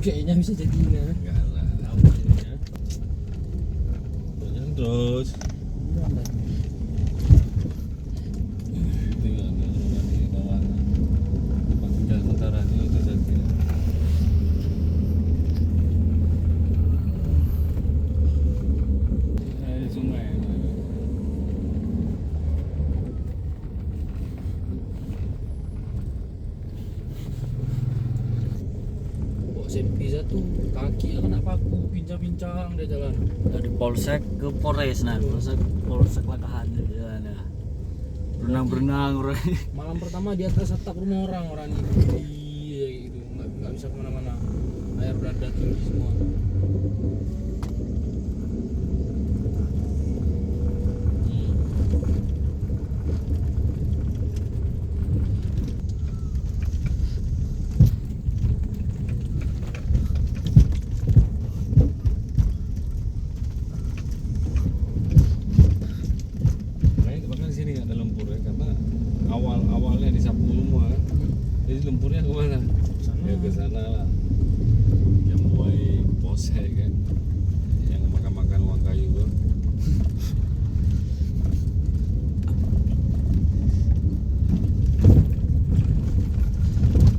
kayaknya bisa jadi kan. Enggak lah. Awalnya. Jangan terus. Tinggal di bawah. Tinggal sementara ini itu saja. Sungai. SMP satu kaki kena paku pincang-pincang dia jalan Dari polsek ke Polres, nah polsek Lakahan di jalan ya. Berenang orang. malam pertama di atas atap rumah orang ini gitu nggak bisa kemana-mana, air berada tinggi semua. Bahkan di sini nggak ada lumpur ya, karena awalnya disapu semua. Jadi lumpurnya kemana? Sana. Ya ke sana lah. Yang mulai polsek kan.